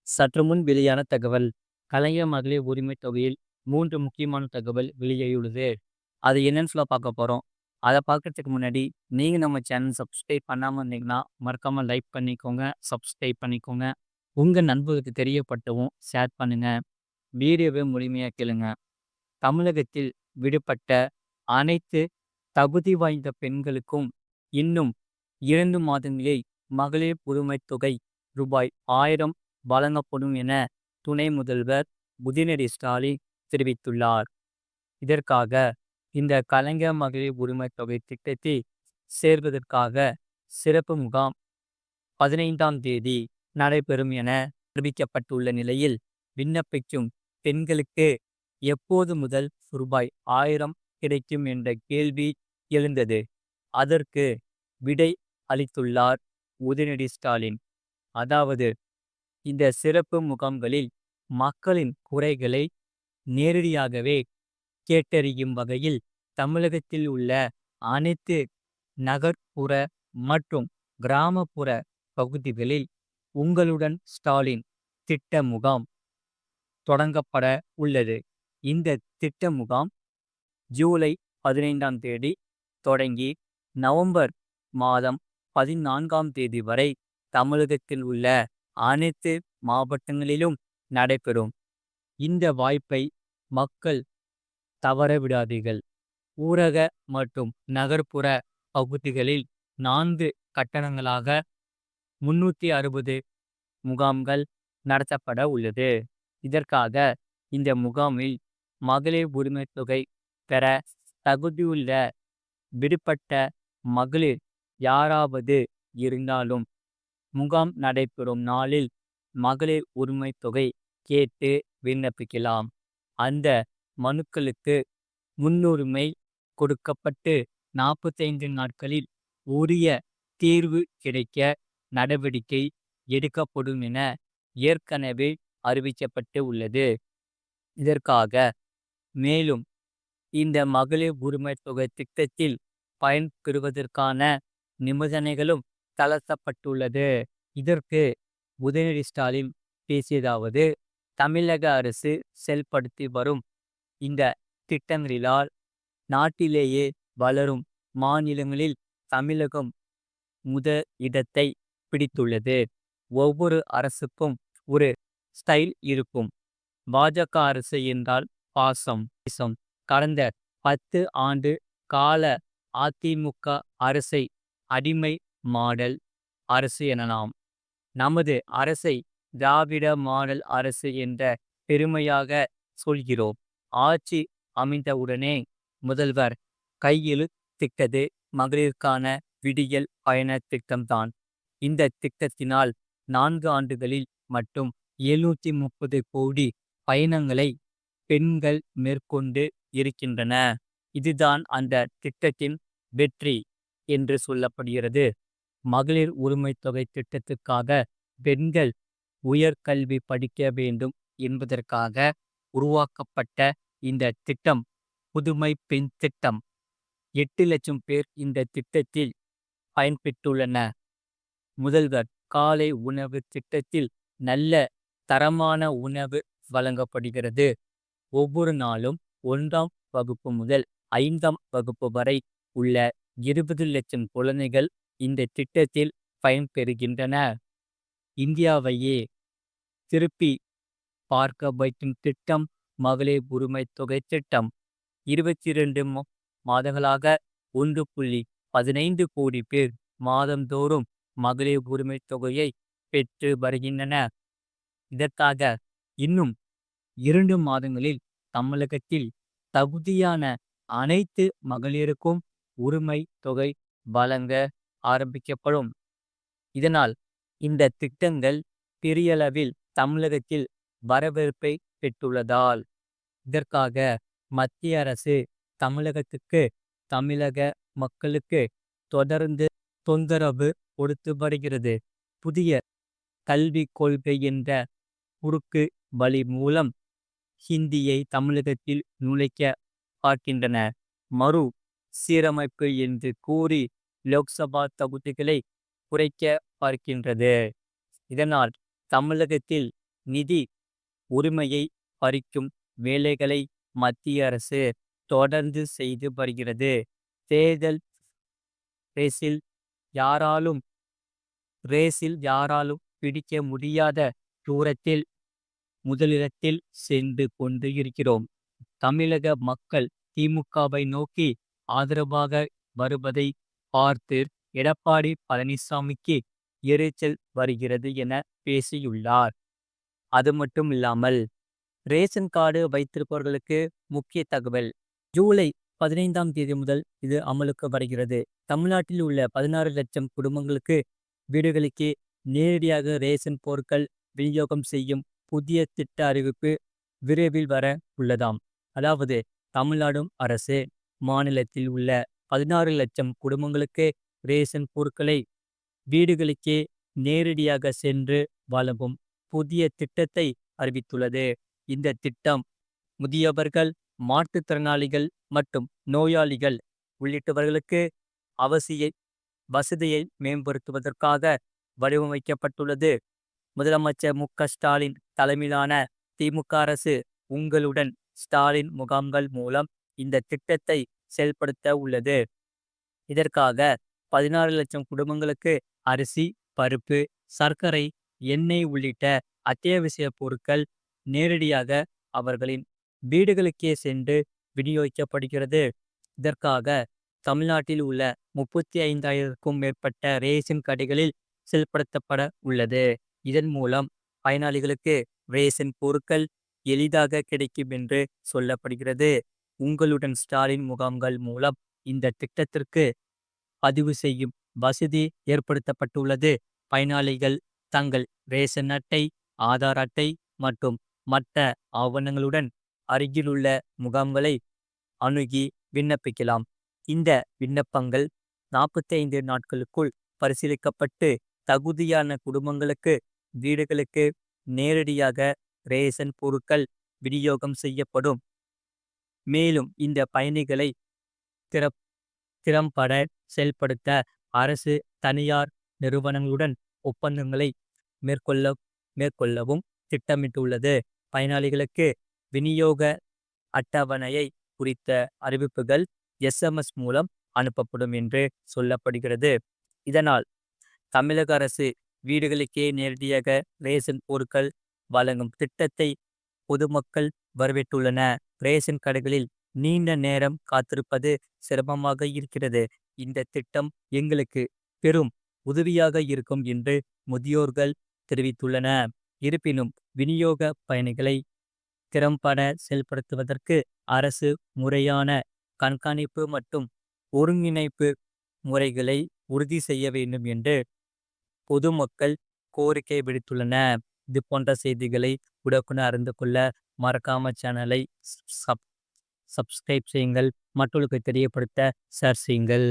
சற்று முன் வெளியான தகவல். கலைஞர் மகளிர் உரிமை தொகையில் 3 முக்கியமான தகவல் வெளியாகியுள்ளது. அது என்னன்னு பார்க்க போறோம். அத பார்க்கறதுக்கு முன்னாடி, நீங்க நம்ம சேனல் சப்ஸ்கிரைப் பண்ணாம இருந்தீங்கன்னா, மறக்காம லைக் பண்ணிக்கோங்க, சப்ஸ்கிரைப் பண்ணிக்கோங்க. உங்க நண்பர்களுக்கு தெரியப்படுத்தவும் ஷேர் பண்ணுங்க. வீடியோவை முழுமையா கேளுங்க. தமிழகத்தில் விடுபட்ட அனைத்து தகுதி வாய்ந்த பெண்களுக்கும் இன்னும் 2 மாதங்களில் மகளிர் உரிமைத் தொகை ரூபாய் 1000 வழங்கப்படும் என துணை முதல்வர் உதயநிதி ஸ்டாலின் தெரிவித்துள்ளார். இதற்காக இந்த கலைஞர் மகளிர் உரிமைத் தொகை திட்டத்தில் சேர்வதற்காக சிறப்பு முகாம் 15ஆம் தேதி நடைபெறும் என அறிவிக்கப்பட்டுள்ள நிலையில், விண்ணப்பிக்கும் பெண்களுக்கு எப்போது முதல் ரூபாய் 1000 கிடைக்கும் என்ற கேள்வி எழுந்தது. அதற்கு விடை அளித்துள்ளார் உதயநிதி ஸ்டாலின். அதாவது, இந்த சிறப்பு முகாம்களில் மக்களின் குறைகளை நேரடியாகவே கேட்டறியும் வகையில் தமிழகத்தில் உள்ள அனைத்து நகர்ப்புற மற்றும் கிராமப்புற பகுதிகளில் உங்களுடன் ஸ்டாலின் திட்ட முகாம் தொடங்கப்பட உள்ளது. இந்த திட்ட முகாம் ஜூலை 15ஆம் தேதி தொடங்கி நவம்பர் மாதம் 14ஆம் தேதி வரை தமிழகத்தில் உள்ள அனைத்து மாவட்டங்களிலும் நடைபெறும். இந்த வாய்ப்பை மக்கள் தவறவிடாதீர்கள். ஊரக மற்றும் நகர்ப்புற பகுதிகளில் 4 கட்டணங்களாக 360 முகாம்கள் நடத்தப்பட உள்ளது. இதற்காக இந்த முகாமில் மகளிர் உரிமைத் தொகை பெற தகுதியுள்ள விடுபட்ட மகளிர் யாராவது இருந்தாலும் முகாம் நடைபெறும் நாளில் மகளிர் உரிமைத் தொகை கேட்டு விண்ணப்பிக்கலாம். அந்த மனுக்களுக்கு முன்னுரிமை கொடுக்கப்பட்டு 45 நாட்களில் உரிய தீர்வு கிடைக்க நடவடிக்கை எடுக்கப்படும் என ஏற்கனவே அறிவிக்கப்பட்டு உள்ளது. இதற்காக மேலும் இந்த மகளிர் உரிமைத் தொகை திட்டத்தில் பயன்பெறுவதற்கான நிபந்தனைகளும் தளர்த்தப்பட்டுள்ளது. இதற்கு உதயநிதி ஸ்டாலின் பேசியதாவது, தமிழக அரசு செயல்படுத்தி வரும் இந்த திட்டங்களினால் நாட்டிலேயே வளரும் மாநிலங்களில் தமிழகம் இடத்தை பிடித்துள்ளது. ஒவ்வொரு அரசுக்கும் ஒரு ஸ்டைல் இருக்கும். பாஜக அரசு என்றால் பாசம். கடந்த 10 ஆண்டு கால அதிமுக அரசை அடிமை மாடல் அரசு எனலாம். நமது அரசை திராவிட மாடல் அரசு என்ற பெருமையாக சொல்கிறோம். ஆட்சி அமைந்தவுடனே முதல்வர் கையெழுத்திட்டது மகளிருக்கான விடியல் பயண திட்டம்தான். இந்த திட்டத்தினால் 4 ஆண்டுகளில் மட்டும் 730 கோடி பயணங்களை பெண்கள் மேற்கொண்டு இருக்கின்றன. இதுதான் அந்த திட்டத்தின் வெற்றி என்று சொல்லப்படுகிறது. மகளிர் உரிமைத் தொகை திட்டத்துக்காக பெண்கள் உயர்கல்வி படிக்க வேண்டும் என்பதற்காக உருவாக்கப்பட்ட இந்த திட்டம் புதுமை பெண் திட்டம். 8 லட்சம் பேர் இந்த திட்டத்தில் பயன்பெற்றுள்ளன. முதல்வர் காலை உணவு திட்டத்தில் நல்ல தரமான உணவு வழங்கப்படுகிறது. ஒவ்வொரு நாளும் 1ஆம் வகுப்பு முதல் 5ஆம் வகுப்பு வரை உள்ள 20 லட்சம் குழந்தைகள் இந்த திட்டத்தில் பயன்பெறுகின்றன. இந்தியாவையே திருப்பி பார்க்க வைக்கும் திட்டம் மகளிர் உரிமைத் தொகை திட்டம். 22 மாதங்களாக 1.15 கோடி பேர் மாதந்தோறும் மகளிர் உரிமைத் தொகையை பெற்று வருகின்றன. இதற்காக இன்னும் 2 மாதங்களில் தமிழகத்தில் தகுதியான அனைத்து மகளிருக்கும் உரிமை தொகை வழங்க ஆரம்பிக்கப்படும். இதனால் இந்த திட்டங்கள் பெரியளவில் தமிழகத்தில் வரவேற்பை பெற்றுள்ளதால் இதற்காக மத்திய அரசு தமிழகத்துக்கு தமிழக மக்களுக்கு தொடர்ந்து தொந்தரவு கொடுத்து வருகிறது. புதிய கல்விக் கொள்கை என்ற குறுக்கு வழி மூலம் ஹிந்தியை தமிழகத்தில் நுழைக்க பார்க்கின்றன. மறு சீரமைப்பு என்று கூறி லோக்சபா தொகுதிகளை குறைக்க பார்க்கின்றது. இதனால் தமிழகத்தில் நிதி உரிமையை பறிக்கும் வேலைகளை மத்திய அரசு தொடர்ந்து செய்து வருகிறது. தேர்தல் ரேஸில் யாராலும் பிடிக்க முடியாத தூரத்தில் முதலிடத்தில் சென்று கொண்டு இருக்கிறோம். தமிழக மக்கள் திமுகவை நோக்கி ஆதரவாக வருவதை பார்த்து எடப்பாடி பழனிசாமிக்கு எரிச்சல் வருகிறது என பேசியுள்ளார். அது மட்டும் இல்லாமல் ரேஷன் கார்டு வைத்திருப்பவர்களுக்கு முக்கிய தகவல். ஜூலை 15ஆம் தேதி முதல் இது அமலுக்கு வருகிறது. தமிழ்நாட்டில் உள்ள 16 லட்சம் குடும்பங்களுக்கு வீடுகளுக்கே நேரடியாக ரேஷன் பொருட்கள் விநியோகம் செய்யும் புதிய திட்ட அறிவிப்பு விரைவில் வர உள்ளதாம். அதாவது தமிழ்நாடு அரசு மாநிலத்தில் உள்ள 16 லட்சம் குடும்பங்களுக்கு ரேஷன் பொருட்களை வீடுகளுக்கே நேரடியாக சென்று வழங்கும் புதிய திட்டத்தை அறிவித்துள்ளது. இந்த திட்டம் முதியவர்கள், மாற்றுத்திறனாளிகள் மற்றும் நோயாளிகள் உள்ளிட்டவர்களுக்கு அவசிய வசதியை மேம்படுத்துவதற்காக வடிவமைக்கப்பட்டுள்ளது. முதலமைச்சர் மு.க.ஸ்டாலின் தலைமையிலான திமுக அரசு உங்களுடன் ஸ்டாலின் முகாம்கள் மூலம் இந்த திட்டத்தை செயல்படுத்த உள்ளது. இதற்காக 16 லட்சம் குடும்பங்களுக்கு அரிசி, பருப்பு, சர்க்கரை, எண்ணெய் உள்ளிட்ட அத்தியாவசிய பொருட்கள் நேரடியாக அவர்களின் வீடுகளுக்கே சென்று விநியோகிக்கப்படுகிறது. இதற்காக தமிழ்நாட்டில் உள்ள 35,000க்கும் மேற்பட்ட ரேஷன் கடைகளில் செயல்படுத்தப்பட உள்ளது. இதன் மூலம் பயனாளிகளுக்கு ரேஷன் பொருட்கள் எளிதாக கிடைக்கும் என்று சொல்லப்படுகிறது. உங்களுடன் ஸ்டாலின் முகாம்கள் மூலம் இந்த திட்டத்திற்கு பதிவு செய்யும் வசதி ஏற்படுத்தப்பட்டுள்ளது. பயனாளிகள் தங்கள் ரேஷன் அட்டை, ஆதார் அட்டை மற்றும் மற்ற ஆவணங்களுடன் அருகிலுள்ள முகாம்களை அணுகி விண்ணப்பிக்கலாம். இந்த விண்ணப்பங்கள் 45 நாட்களுக்குள் பரிசீலிக்கப்பட்டு தகுதியான குடும்பங்களுக்கு வீடுகளுக்கு நேரடியாக ரேஷன் பொருட்கள் விநியோகம் செய்யப்படும். மேலும் இந்த பயணிகளை திறம்பட செயல்படுத்த அரசு தனியார் நிறுவனங்களுடன் ஒப்பந்தங்களை மேற்கொள்ளவும் திட்டமிட்டுள்ளது. பயனாளிகளுக்கு விநியோக அட்டவணையை குறித்த அறிவிப்புகள் SMS மூலம் அனுப்பப்படும் என்று சொல்லப்படுகிறது. இதனால் தமிழக அரசு வீடுகளுக்கே நேரடியாக ரேஷன் பொருட்கள் வழங்கும் திட்டத்தை பொதுமக்கள் வரவேற்றுள்ளன. ரேஷன் கடைகளில் நீண்ட நேரம் காத்திருப்பது சிரமமாக இருக்கிறது. இந்த திட்டம் எங்களுக்கு பெரும் உதவியாக இருக்கும் என்று முதியோர்கள் தெரிவித்துள்ளன. இருப்பினும் விநியோக பயணிகளை திறம்பட செயல்படுத்துவதற்கு அரசு முறையான கண்காணிப்பு மற்றும் ஒருங்கிணைப்பு முறைகளை உறுதி செய்ய வேண்டும் என்று பொதுமக்கள் கோரிக்கை விடுத்துள்ளன. இது போன்ற செய்திகளை உடனுக்குடன் அறிந்து கொள்ள மறக்காம சேனலை சப்ஸ்கிரைப் செய்யுங்கள். மற்றவர்களுக்கு தெரியப்படுத்த ஷேர் செய்யுங்கள்.